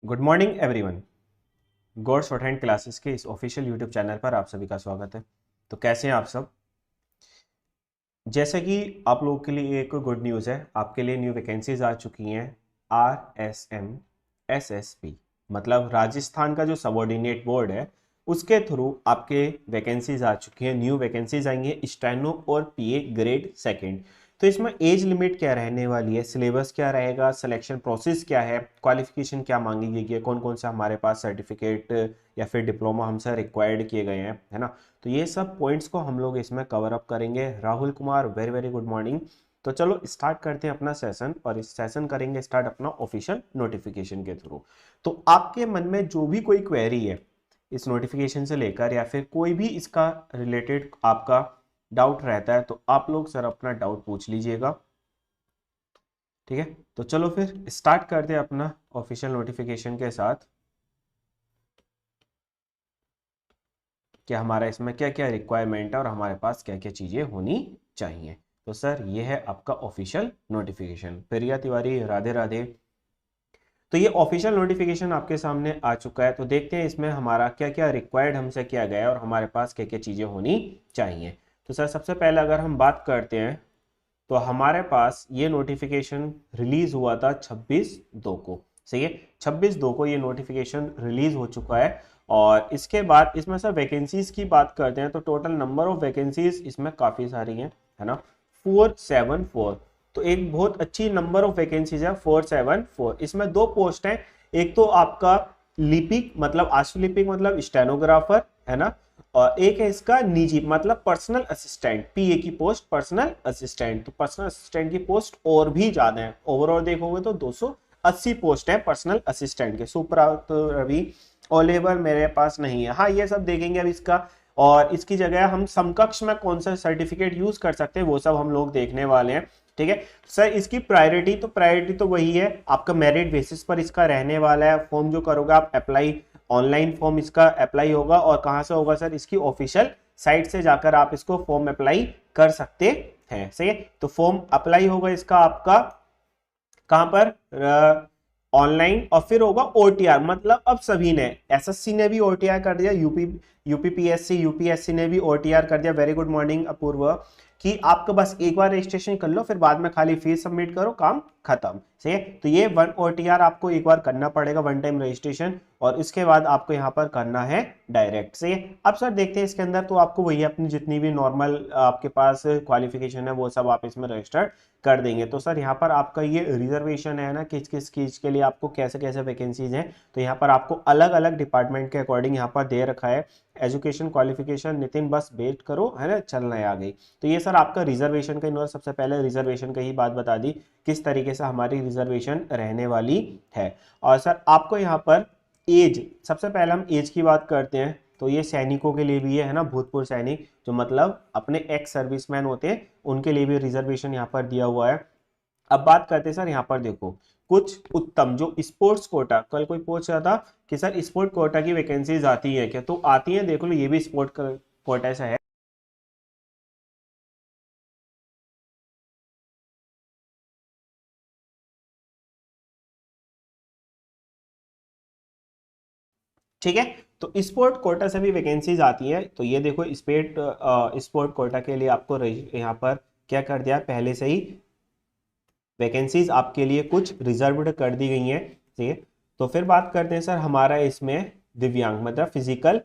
Good morning everyone. God short hand classes के इस official YouTube channel पर आप सभी का स्वागत है। तो कैसे हैं आप सब? जैसे कि आप लोगों के लिए एक गुड न्यूज़ है, आपके लिए न्यू वैकेंसीज आ चुकी हैं। RSM SSB मतलब राजस्थान का जो सबऑर्डिनेट बोर्ड है उसके थ्रू आपके वैकेंसीज आ चुकी हैं। न्यू वैकेंसीज आई हैं स्टेनो और PA ग्रेड सेकंड। तो इसमें एज लिमिट क्या रहने वाली है, सिलेबस क्या रहेगा, सिलेक्शन प्रोसेस क्या है, क्वालिफिकेशन क्या मांगी गई है, कौन कौन सा हमारे पास सर्टिफिकेट या फिर डिप्लोमा हमसे रिक्वायर्ड किए गए हैं, है ना। तो ये सब पॉइंट्स को हम लोग इसमें कवर अप करेंगे। Rahul Kumar, very very good morning. तो चलो स्टार्ट करते हैं अपना सेशन, और इस सेशन करेंगे स्टार्ट अपना ऑफिशियल नोटिफिकेशन के थ्रू। तो आपके मन में जो भी कोई क्वेरी है इस नोटिफिकेशन से लेकर, या फिर कोई भी इसका रिलेटेड आपका डाउट रहता है, तो आप लोग सर अपना डाउट पूछ लीजिएगा। ठीक है, तो चलो फिर स्टार्ट करते हैं अपना ऑफिशियल नोटिफिकेशन के साथ कि हमारा इसमें क्या क्या रिक्वायरमेंट है और हमारे पास क्या क्या चीज़ें होनी चाहिए। तो सर ये है आपका ऑफिशियल नोटिफिकेशन। प्रिया तिवारी, राधे राधे। तो ये ऑफिशियल नोटिफिकेशन आपके सामने आ चुका है। तो देखते हैं इसमें हमारा क्या क्या रिक्वायर्ड हमसे किया गया है और हमारे पास क्या क्या चीज़ें होनी चाहिए। तो सर सबसे पहले अगर हम बात करते हैं तो हमारे पास ये नोटिफिकेशन रिलीज हुआ था 26/2 को। सही है, 26/2 को ये नोटिफिकेशन रिलीज हो चुका है। और इसके बाद इसमें सर वैकेंसीज की बात करते हैं तो टोटल नंबर ऑफ वैकेंसीज इसमें काफ़ी सारी हैं, है ना। 474। तो एक बहुत अच्छी नंबर ऑफ वैकेंसीज है 474। इसमें दो पोस्ट हैं, एक तो आपका लिपिक मतलब आशुलिपिक मतलब स्टेनोग्राफर, है ना। और एक है इसका निजी मतलब पर्सनल असिस्टेंट, PA की पोस्ट पर्सनल असिस्टेंट। तो पर्सनल असिस्टेंट की पोस्ट और भी ज्यादा है, ओवरऑल देखोगे तो 280 पोस्ट है पर्सनल असिस्टेंट के। सुप्रात रवि ओ लेवल मेरे पास नहीं है। हाँ, ये सब देखेंगे अब इसका, और इसकी जगह हम समकक्ष में कौन सा सर्टिफिकेट यूज कर सकते हैं वो सब हम लोग देखने वाले हैं। ठीक है सर, इसकी प्रायोरिटी तो वही है, आपका मेरिट बेसिस पर इसका रहने वाला है। फॉर्म जो करोगे आप अप्लाई, ऑनलाइन फॉर्म इसका अप्लाई होगा। और कहां से होगा सर? इसकी ऑफिशियल साइट से जाकर आप इसको फॉर्म अप्लाई कर सकते हैं। सही है, तो फॉर्म अप्लाई होगा इसका आपका कहां पर? ऑनलाइन। और फिर होगा OTR, मतलब अब सभी ने, SSC ने भी OTR कर दिया, यूपीपीएससी यूपीएससी ने भी OTR कर दिया। वेरी गुड मॉर्निंग अपूर्व। कि आपको बस एक बार रजिस्ट्रेशन कर लो, फिर बाद में खाली फीस सबमिट करो, काम खत्म। सही है, तो ये 1 OTR आपको एक बार करना पड़ेगा, वन टाइम रजिस्ट्रेशन, और इसके बाद आपको यहाँ पर करना है डायरेक्ट। सही है, अब सर देखते हैं इसके अंदर तो आपको वही अपनी जितनी भी नॉर्मल आपके पास क्वालिफिकेशन है वो सब आप इसमें रजिस्टर कर देंगे। तो सर यहाँ पर आपका ये रिजर्वेशन है ना, किस किस चीज के लिए आपको कैसे कैसे वैकेंसीज हैं, तो यहाँ पर आपको अलग अलग डिपार्टमेंट के अकॉर्डिंग यहाँ पर दे रखा है। एजुकेशन क्वालिफिकेशन नितिन बस वेट करो, है ना, चलना है आगे। तो ये सर आपका रिजर्वेशन का, इन्होंने सबसे पहले रिजर्वेशन का ही बात बता दी किस तरीके से हमारी रिजर्वेशन रहने वाली है। और सर आपको यहाँ पर एज, सबसे पहले हम एज की बात करते हैं तो ये सैनिकों के लिए भी है ना, भूतपूर्व सैनिक जो मतलब अपने एक्स सर्विसमैन होते हैं उनके लिए भी रिजर्वेशन यहाँ पर दिया हुआ है। अब बात करते हैं सर यहाँ पर देखो कुछ उत्तम जो स्पोर्ट्स कोटा, कल कोई पूछ रहा था कि सर स्पोर्ट कोटा की वैकेंसीज आती है क्या, तो आती है, देख लो ये भी स्पोर्ट कोटा से है। ठीक है, तो स्पोर्ट कोटा से भी वैकेंसीज आती है। तो ये देखो स्पोर्ट कोटा के लिए आपको यहाँ पर क्या कर दिया, पहले से ही वैकेंसीज आपके लिए कुछ रिजर्व्ड कर दी गई हैं। ठीक है, तो फिर बात करते हैं सर हमारा इसमें दिव्यांग मतलब फिजिकल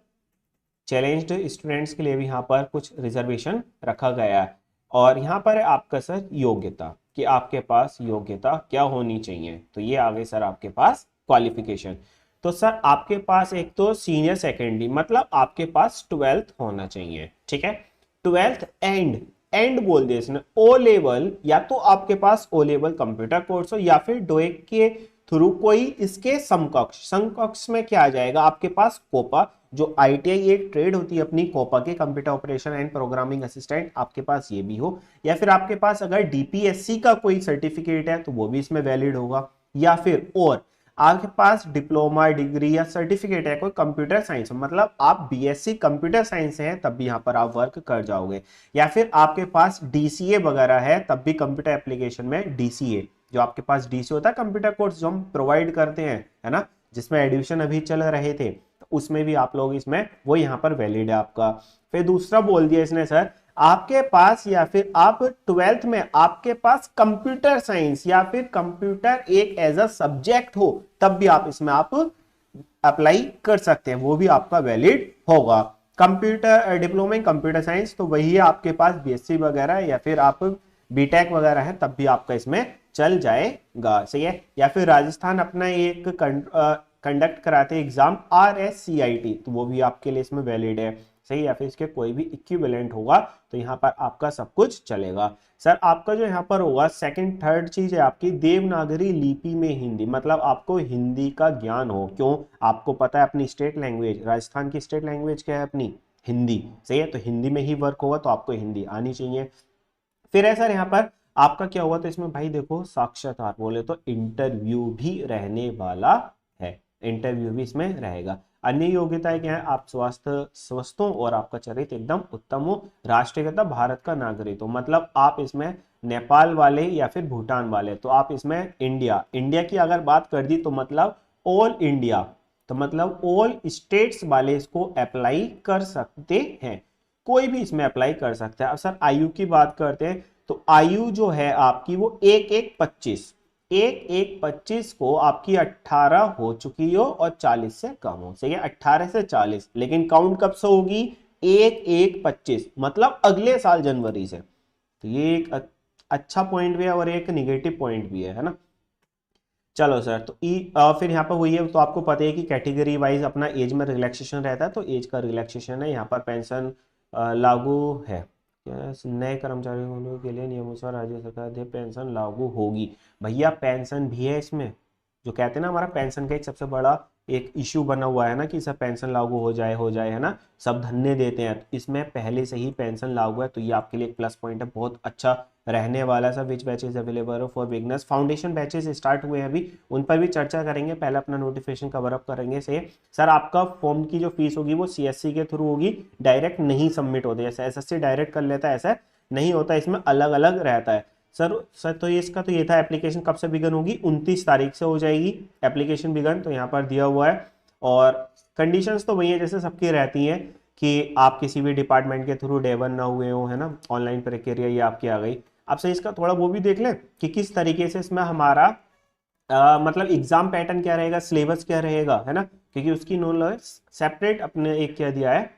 चैलेंज्ड स्टूडेंट्स के लिए भी यहाँ पर कुछ रिजर्वेशन रखा गया है। और यहाँ पर है आपका सर योग्यता, कि आपके पास योग्यता क्या होनी चाहिए। तो ये आगे सर आपके पास क्वालिफिकेशन। तो सर आपके पास एक तो सीनियर सेकेंडरी मतलब आपके पास 12th होना चाहिए। ठीक है, 12th एंड बोल दिया इसने, ओ लेवल, या तो आपके पास ओ लेवल कंप्यूटर कोर्स हो या फिर डोएक के थ्रू कोई इसके समकक्ष। समकक्ष में क्या आ जाएगा आपके पास? कोपा, जो ITI एक ट्रेड होती है अपनी कोपा के, computer operation and programming assistant, आपके पास ये भी हो। या फिर आपके पास अगर DPSC का कोई सर्टिफिकेट है तो वो भी इसमें वैलिड होगा। या फिर और आपके पास डिप्लोमा डिग्री या सर्टिफिकेट है कोई कंप्यूटर साइंस, मतलब आप BSc कंप्यूटर साइंस से हैं तब भी यहाँ पर आप वर्क कर जाओगे। या फिर आपके पास DCA वगैरह है तब भी कंप्यूटर एप्लीकेशन में DCA, जो आपके पास DC होता है कंप्यूटर कोर्स जो हम प्रोवाइड करते हैं, है ना, जिसमें एडिशन अभी चल रहे थे तो उसमें भी आप लोग इसमें वो यहाँ पर वैलिड है आपका। फिर दूसरा बोल दिया इसने सर आपके पास या फिर आप 12th में आपके पास कंप्यूटर साइंस या फिर कंप्यूटर एक एज अ सब्जेक्ट हो तब भी आप इसमें आप अप्लाई कर सकते हैं, वो भी आपका वैलिड होगा। Computer diploma in computer science तो वही है आपके पास बीएससी वगैरह या फिर आप बीटेक वगैरह है तब भी आपका इसमें चल जाएगा, सही है। या फिर राजस्थान अपना एक कंडक्ट कराते एग्जाम RSCIT तो वो भी आपके लिए इसमें वैलिड है, सही। या फिर इसके कोई भी इक्विवेलेंट होगा तो यहाँ पर आपका सब कुछ चलेगा। सर आपका जो यहाँ पर होगा सेकंड थर्ड चीज है आपकी देवनागरी लिपि में हिंदी, मतलब आपको हिंदी का ज्ञान हो। क्यों? आपको पता है अपनी स्टेट लैंग्वेज, राजस्थान की स्टेट लैंग्वेज क्या है अपनी, हिंदी, सही है। तो हिंदी में ही वर्क होगा तो आपको हिंदी आनी चाहिए। फिर है सर यहाँ पर आपका क्या हुआ, तो इसमें भाई देखो साक्षात्कार बोले तो इंटरव्यू भी रहने वाला है, इंटरव्यू भी इसमें रहेगा। अन्य योग्यताएं क्या है, आप स्वस्थ हो और आपका चरित्र एकदम उत्तम हो, राष्ट्रीयता भारत का नागरिक हो, मतलब आप इसमें नेपाल वाले या फिर भूटान वाले, तो आप इसमें इंडिया की अगर बात कर दी तो मतलब ऑल इंडिया, तो मतलब ऑल स्टेट्स वाले इसको अप्लाई कर सकते हैं, कोई भी इसमें अप्लाई कर सकता है। अब सर आयु की बात करते हैं तो आयु जो है आपकी वो 1-1-25 को आपकी 18 हो चुकी हो और 40 से कम हो, सही है, 18 से 40, लेकिन काउंट कब से होगी, 1-1-25 मतलब अगले साल जनवरी से। तो ये एक अच्छा पॉइंट भी है और एक निगेटिव पॉइंट भी है ना। चलो सर तो फिर यहाँ पर वही है, तो आपको पता है कि कैटेगरी वाइज अपना एज में रिलैक्सेशन रहता है, तो एज का रिलैक्सेशन है यहाँ पर। पेंशन लागू है, नए कर्मचारियों के लिए नियमानुसार राज्य सरकार दे पेंशन लागू होगी। भैया पेंशन भी है इसमें, जो कहते हैं ना हमारा पेंशन का एक सबसे बड़ा एक इश्यू बना हुआ है ना कि सब पेंशन लागू हो जाए है ना, सब धन्य देते हैं, तो इसमें पहले से ही पेंशन लागू है, तो ये आपके लिए एक प्लस पॉइंट है, बहुत अच्छा रहने वाला है। सब which batches available for beginners, foundation batches start हुए हैं अभी, उन पर भी चर्चा करेंगे, पहले अपना नोटिफिकेशन कवर अप करेंगे से। सर आपका फॉर्म की जो फीस होगी वो CSC के थ्रू होगी, डायरेक्ट नहीं सबमिट होती, जैसे SSC डायरेक्ट कर लेता है ऐसा नहीं होता, इसमें अलग अलग रहता है। सर तो ये इसका तो ये था एप्लीकेशन कब से बिगन होगी, 29 तारीख से हो जाएगी एप्लीकेशन बिगन, तो यहाँ पर दिया हुआ है। और कंडीशंस तो वही है जैसे सबकी रहती हैं कि आप किसी भी डिपार्टमेंट के थ्रू डे 1 ना हुए हो, है ना, ऑनलाइन प्रक्रिया ये आपकी आ गई। अब से इसका थोड़ा वो भी देख लें कि किस तरीके से इसमें हमारा मतलब एग्जाम पैटर्न क्या रहेगा, सिलेबस क्या रहेगा, है ना, क्योंकि उसकी नॉलेज सेपरेट अपने एक क्या दिया है,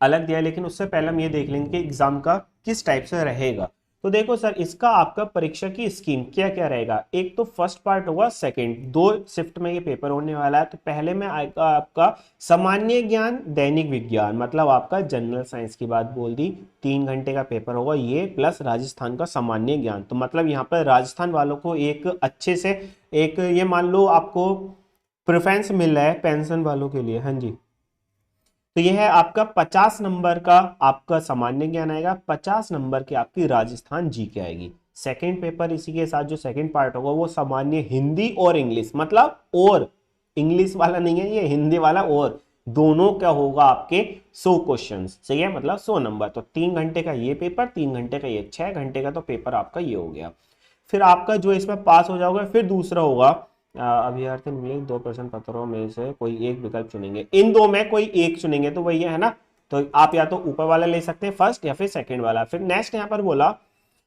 अलग दिया है। लेकिन उससे पहले हम ये देख लेंगे कि एग्जाम का किस टाइप से रहेगा। तो देखो सर इसका आपका परीक्षा की स्कीम क्या क्या रहेगा, एक तो फर्स्ट पार्ट होगा, सेकंड, 2 शिफ्ट में ये पेपर होने वाला है। तो पहले में आएगा आपका सामान्य ज्ञान दैनिक विज्ञान, मतलब आपका जनरल साइंस की बात बोल दी, 3 घंटे का पेपर होगा ये, प्लस राजस्थान का सामान्य ज्ञान। तो मतलब यहाँ पर राजस्थान वालों को एक अच्छे से एक ये मान लो आपको प्रेफरेंस मिल रहा है पेंशन वालों के लिए, हाँ जी। तो यह है आपका 50 नंबर का आपका सामान्य ज्ञान आएगा, 50 नंबर की आपकी राजस्थान जीके आएगी। सेकंड पेपर इसी के साथ जो सेकंड पार्ट होगा वो सामान्य हिंदी और इंग्लिश, मतलब और इंग्लिश वाला नहीं है ये, हिंदी वाला, और दोनों क्या होगा आपके 100 क्वेश्चन, सही है, मतलब 100 नंबर। तो 3 घंटे का ये पेपर, 3 घंटे का ये, 6 घंटे का तो पेपर आपका ये हो गया। फिर आपका जो इसमें पास हो जाओगे फिर दूसरा होगा अभ्यर्थी मिले 2 प्रश्न पत्रों में से कोई एक विकल्प चुनेंगे, इन दो में कोई एक चुनेंगे, तो वही है ना, तो आप या तो ऊपर वाला ले सकते हैं फर्स्ट या फिर सेकंड वाला। फिर नेक्स्ट यहाँ पर बोला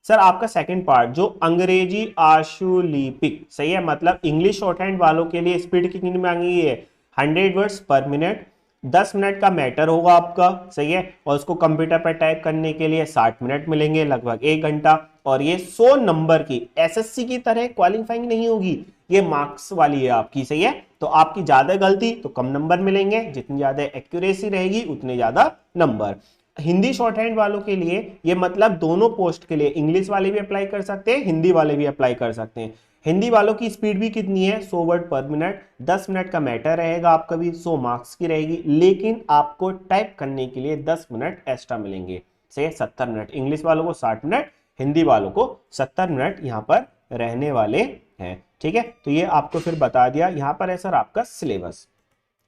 सर आपका सेकंड पार्ट जो अंग्रेजी आशुलिपिक, सही है, मतलब इंग्लिश शॉर्ट हैंड वालों के लिए स्पीड कितनी मांगी है, 100 वर्ड्स पर मिनट, 10 मिनट का मैटर होगा आपका, सही है, और उसको कंप्यूटर पर टाइप करने के लिए 60 मिनट मिलेंगे, लगभग 1 घंटा। और ये 100 नंबर की SSC की तरह क्वालिफाइंग नहीं होगी, ये मार्क्स वाली है आपकी, सही है। तो आपकी ज्यादा गलती तो कम नंबर मिलेंगे, जितनी ज्यादा एक्यूरेसी रहेगी उतने ज्यादा नंबर। हिंदी शॉर्ट हैंड वालों के लिए ये मतलब दोनों पोस्ट के लिए, इंग्लिश वाले भी अप्लाई कर सकते हैं, हिंदी वाले भी अप्लाई कर सकते हैं। हिंदी वालों की स्पीड भी कितनी है, 100 वर्ड पर मिनट, 10 मिनट का मैटर रहेगा आपका भी, 100 मार्क्स की रहेगी, लेकिन आपको टाइप करने के लिए 10 मिनट एक्स्ट्रा मिलेंगे, से 70 मिनट। इंग्लिश वालों को 60 मिनट, हिंदी वालों को 70 मिनट यहाँ पर रहने वाले हैं, ठीक है। तो ये आपको फिर बता दिया। यहाँ पर है सर आपका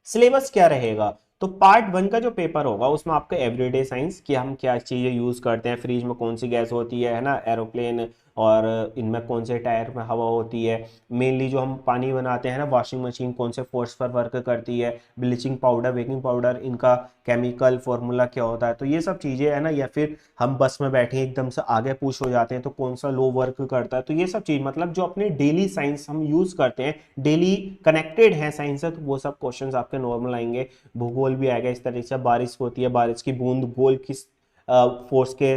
सिलेबस क्या रहेगा, तो पार्ट 1 का जो पेपर होगा उसमें आपका एवरीडे साइंस कि हम क्या चीजें यूज करते हैं, फ्रिज में कौन सी गैस होती है ना, एरोप्लेन और इनमें कौन से टायर में हवा होती है, मेनली जो हम पानी बनाते हैं ना वॉशिंग मशीन कौन से फोर्स पर वर्क करती है, ब्लीचिंग पाउडर, बेकिंग पाउडर, इनका केमिकल फॉर्मूला क्या होता है। तो ये सब चीज़ें है ना, या फिर हम बस में बैठे एकदम से आगे पुश हो जाते हैं तो कौन सा लो वर्क करता है। तो ये सब चीज़ मतलब जो अपने डेली साइंस हम यूज़ करते हैं, डेली कनेक्टेड है साइंस से, तो वो सब क्वेश्चंस आपके नॉर्मल आएंगे। भूगोल भी आएगा इस तरीके से, बारिश होती है, बारिश की बूंद गोल किस फोर्स के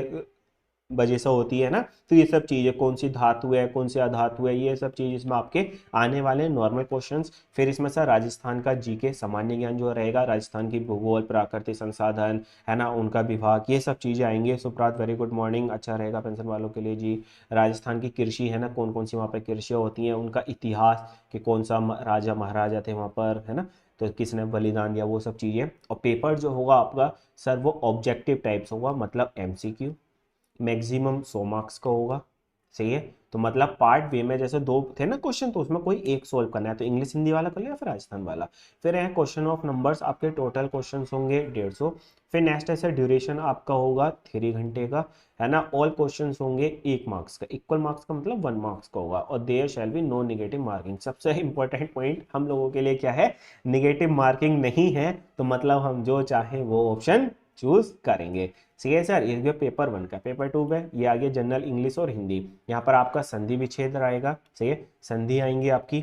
वजह से होती है ना। तो ये सब चीज़ें, कौन सी धातु है कौन सी अधातु है, ये सब चीज़ इसमें आपके आने वाले नॉर्मल क्वेश्चंस। फिर इसमें सर राजस्थान का जीके सामान्य ज्ञान जो रहेगा, राजस्थान की भूगोल, प्राकृतिक संसाधन है ना, उनका विभाग, ये सब चीज़ें आएंगे। सुप्रात वेरी गुड मॉर्निंग, अच्छा रहेगा पेंशन वालों के लिए जी। राजस्थान की कृषि है ना, कौन कौन सी वहाँ पर कृषि होती हैं, उनका इतिहास कि कौन सा राजा महाराजा थे वहाँ पर है ना, तो किसने बलिदान दिया, वो सब चीज़ें। और पेपर जो होगा आपका सर वो ऑब्जेक्टिव टाइप्स होगा, मतलब एमसीक्यू, मैक्सिमम 100 मार्क्स का होगा। सही है, तो मतलब पार्ट वे में जैसे दो थे ना क्वेश्चन, तो उसमें कोई एक सोल्व करना है, तो इंग्लिश हिंदी वाला कर लिया, फिर राजस्थान वाला। फिर है क्वेश्चन ऑफ नंबर्स, आपके टोटल क्वेश्चन होंगे 150। फिर नेक्स्ट ऐसे ड्यूरेशन आपका होगा 3 घंटे का है ना। ऑल क्वेश्चन होंगे 1 मार्क्स का, इक्वल मार्क्स का मतलब 1 मार्क्स का होगा। और there shall be no negative marking. सबसे इंपॉर्टेंट पॉइंट हम लोगों के लिए क्या है, नेगेटिव मार्किंग नहीं है, तो मतलब हम जो चाहे वो ऑप्शन चूज करेंगे। सही है सर, ये गया पेपर 1 का। पेपर 2 में ये आ गया जनरल इंग्लिश और हिंदी। यहाँ पर आपका संधि विच्छेद आएगा। सही है, संधि आएंगी आपकी।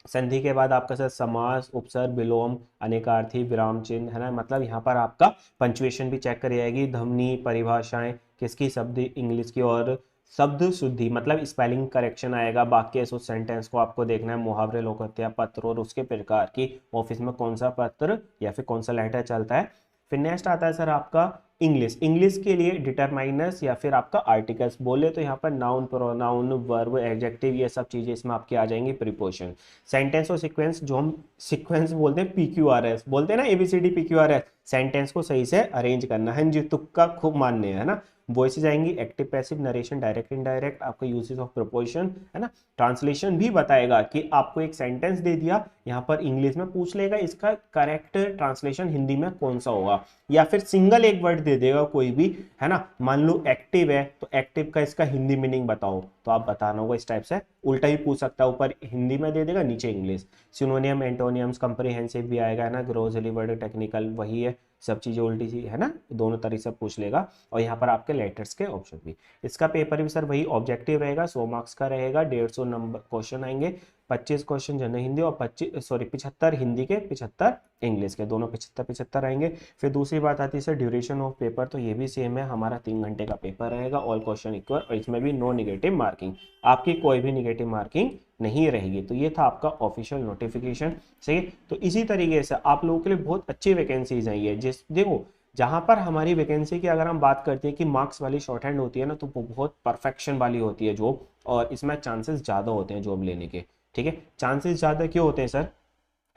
संधि के बाद आपका सर समास, उपसर्ग, विलोम, अनेकार्थी, विराम चिन्ह है ना, मतलब यहाँ पर आपका पंचुएशन भी चेक करी जाएगी। ध्वनि, परिभाषाएं किसकी, शब्द इंग्लिश की, और शब्द शुद्धि मतलब स्पेलिंग करेक्शन आएगा। बाकी उस सेंटेंस को आपको देखना है, मुहावरे, लोकोक्तियां, पत्र और उसके प्रकार की, ऑफिस में कौन सा पत्र या फिर कौन सा लेटर चलता है। फिर नेक्स्ट आता है सर आपका इंग्लिश। इंग्लिश के लिए डिटरमाइनर्स या फिर आपका आर्टिकल्स, बोले तो यहाँ पर नाउन, प्रोनाउन, वर्ब, एडजेक्टिव, ये सब चीजें इसमें आपकी आ जाएंगी। प्रीपोजिशन, सेंटेंस और सीक्वेंस, जो हम सीक्वेंस बोलते हैं, PQRS बोलते हैं ना, ABCD PQRS, सेंटेंस को सही से अरेंज करना है जी, तुक्का खूब मानने है ना। वॉइसेज आएंगी, active, passive, narration, direct, indirect, आपका यूसेज ऑफ प्रीपोजिशन है ना। ट्रांसलेशन भी बताएगा कि आपको एक सेंटेंस दे दिया, यहाँ पर इंग्लिश में पूछ लेगा इसका करेक्ट ट्रांसलेशन हिंदी में कौन सा होगा, या फिर सिंगल एक वर्ड दे देगा कोई भी है ना। मान लो एक्टिव है, तो एक्टिव का इसका हिंदी मीनिंग बताओ, तो आप बताना होगा इस टाइप से। उल्टा ही पूछ सकता है, ऊपर हिंदी में दे देगा, नीचे इंग्लिश। सिनोनियम, एंटोनियम्स, कंप्रिहेंसिव भी आएगा है ना, ग्रोसरी वर्ड, टेक्निकल, वही है, सब चीजें उल्टी सी है ना, दोनों तरीके से पूछ लेगा। और यहाँ पर आपके लेटर्स के ऑप्शन भी। इसका पेपर भी सर वही ऑब्जेक्टिव रहेगा, 100 मार्क्स का रहेगा, 150 नंबर क्वेश्चन आएंगे, 25 क्वेश्चन जनरल हिंदी और 75 हिंदी के, 75 इंग्लिश के, दोनों 75 आएंगे। फिर दूसरी बात आती है सर ड्यूरेशन ऑफ पेपर, तो ये भी सेम है, हमारा 3 घंटे का पेपर रहेगा, ऑल क्वेश्चन इक्वल, और इसमें भी नो नेगेटिव मार्किंग, आपकी कोई भी नेगेटिव मार्किंग नहीं रहेगी। तो ये था आपका ऑफिशियल नोटिफिकेशन। सही है, तो इसी तरीके से आप लोगों के लिए बहुत अच्छी वैकेंसीज आई है। जिस देखो, जहां पर हमारी वैकेंसी की अगर हम बात करते हैं कि मार्क्स वाली शॉर्ट हैंड होती है ना, तो वो बहुत परफेक्शन वाली होती है जॉब, और इसमें चांसेस ज़्यादा होते हैं जॉब लेने के। ठीक है, चांसेस ज़्यादा क्यों होते हैं सर,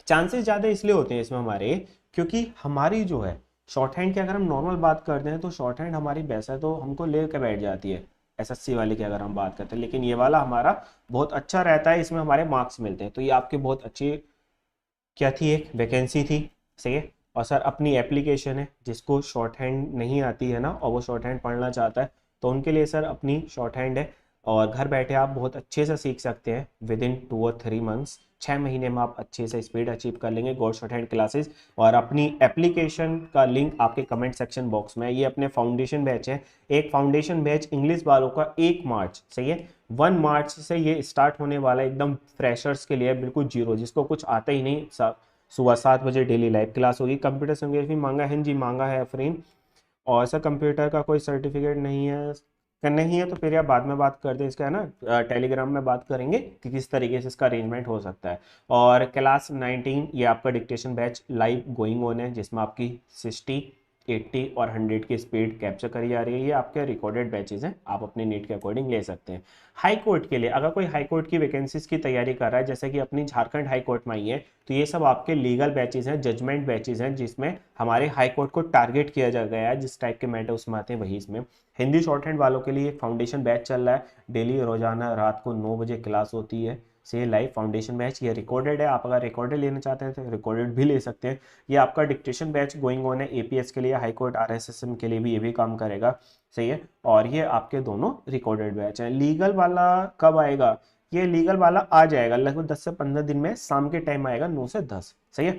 चांसेस ज़्यादा इसलिए होते हैं इसमें हमारे, क्योंकि हमारी जो है शॉर्ट हैंड की अगर हम नॉर्मल बात करते हैं, तो शॉर्ट हैंड हमारी वैसे तो हमको ले कर बैठ जाती है SSC वाले की अगर हम बात करते हैं, लेकिन ये वाला हमारा बहुत अच्छा रहता है, इसमें हमारे मार्क्स मिलते हैं। तो ये आपकी बहुत अच्छी क्या थी, एक वैकेंसी थी। सही है, और सर अपनी एप्लीकेशन है, जिसको शॉर्ट हैंड नहीं आती है ना, और वो शॉर्ट हैंड पढ़ना चाहता है, तो उनके लिए सर अपनी शॉर्ट हैंड है, और घर बैठे आप बहुत अच्छे से सीख सकते हैं विद इन 2 और 3 मंथ्स, 6 महीने में आप अच्छे से स्पीड अचीव कर लेंगे गॉड शॉर्ट हैंड क्लासेस। और अपनी एप्लीकेशन का लिंक आपके कमेंट सेक्शन बॉक्स में है। ये अपने फाउंडेशन बैच है, एक फाउंडेशन बैच इंग्लिश वालों का 1 मार्च, सही है, 1 मार्च से ये स्टार्ट होने वाला है, एकदम फ्रेशर्स के लिए, बिल्कुल जीरो, जिसको कुछ आता ही नहीं। सुबह 7 बजे डेली लाइव क्लास होगी। कंप्यूटर संगीत भी मांगा है जी, मांगा है अफरीन, और ऐसा कंप्यूटर का कोई सर्टिफिकेट नहीं है, नहीं है तो फिर यार बाद में बात करते हैं इसका है ना, टेलीग्राम में बात करेंगे कि किस तरीके से इसका अरेंजमेंट हो सकता है। और क्लास 19 ये आपका dictation batch live going on है, जिसमें आपकी 60, 80 और 100 की स्पीड कैप्चर करी जा रही है। ये आपके रिकॉर्डेड बैचेस हैं, आप अपने नीट के अकॉर्डिंग ले सकते हैं। हाई कोर्ट के लिए अगर कोई हाई कोर्ट की वैकेंसीज की तैयारी कर रहा है, जैसे कि अपनी झारखंड हाई कोर्ट में आई है, तो ये सब आपके लीगल बैचेस हैं, जजमेंट बैचेस हैं, जिसमें हमारे हाई कोर्ट को टारगेट किया जा गया है, जिस टाइप के मैटर उसमें आते हैं वही इसमें। हिंदी शॉर्ट हैंड वालों के लिए एक फाउंडेशन बैच चल रहा है, डेली रोजाना रात को 9 बजे क्लास होती है, से लाइव फाउंडेशन बैच, ये रिकॉर्डेड है, आप अगर रिकॉर्डेड लेना चाहते हैं तो रिकॉर्डेड भी ले सकते हैं। ये आपका डिक्टेशन बैच गोइंग ऑन है, APS के लिए, हाई कोर्ट RSSM के लिए भी ये भी काम करेगा। सही है। और ये आपके दोनों रिकॉर्डेड बैच हैं। लीगल वाला कब आएगा? ये लीगल वाला आ जाएगा लगभग 10 से 15 दिन में, शाम के टाइम आएगा 9 से 10। सही है,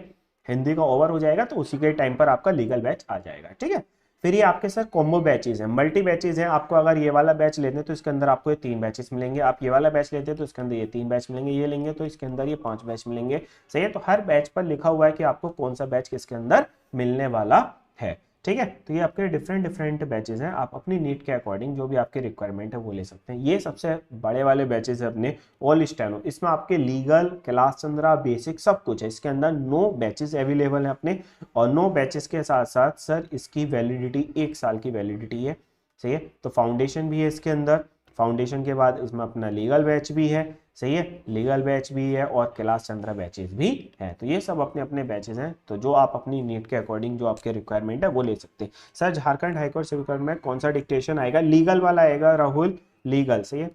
हिंदी का ओवर हो जाएगा तो उसी के टाइम पर आपका लीगल बैच आ जाएगा। ठीक है, फिर ये आपके सर कॉम्बो बैचेज हैं, मल्टी बैचेज हैं। आपको अगर ये वाला बैच लेते हैं तो इसके अंदर आपको ये 3 बैचेस मिलेंगे, आप ये वाला बैच लेते हैं तो इसके अंदर ये 3 बैच मिलेंगे, ये लेंगे तो इसके अंदर ये 5 बैच मिलेंगे। सही है, तो हर बैच पर लिखा हुआ है कि आपको कौन सा बैच किसके अंदर मिलने वाला है। ठीक है, तो ये आपके डिफरेंट डिफरेंट बैचेस हैं, आप अपनी नीड के अकॉर्डिंग जो भी आपकी रिक्वायरमेंट है वो ले सकते हैं। ये सबसे बड़े वाले बैचेस है अपने ऑल स्टेनो, इसमें आपके लीगल, क्लास 15, बेसिक सब कुछ है। इसके अंदर 9 बैचेस अवेलेबल हैं अपने, और 9 बैचेस के साथ साथ सर इसकी वैलिडिटी 1 साल की वैलिडिटी है। सही है, तो फाउंडेशन भी है इसके अंदर, फाउंडेशन के बाद इसमें अपना लीगल बैच भी है। सही है, लीगल बैच भी है और क्लास 15 बैचेस भी है। तो ये सब अपने अपने बैचेस हैं, तो जो आप अपनी नीड के अकॉर्डिंग जो आपके रिक्वायरमेंट है वो ले सकते हैं। Sir Jharkhand high court civil court में कौन सा डिक्टेशन आएगा? लीगल वाला आएगा राहुल, लीगल। सही है,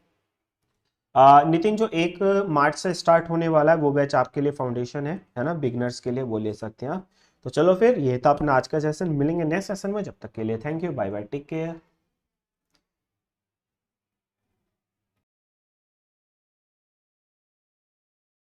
नितिन जो 1 मार्च से स्टार्ट होने वाला है वो बैच आपके लिए फाउंडेशन है ना, बिगनर्स के लिए, वो ले सकते हैं आप। तो चलो फिर ये था अपना आज का सेशन, मिलेंगे नेक्स्ट सेशन में, जब तक के लिए thank you, bye bye, take care.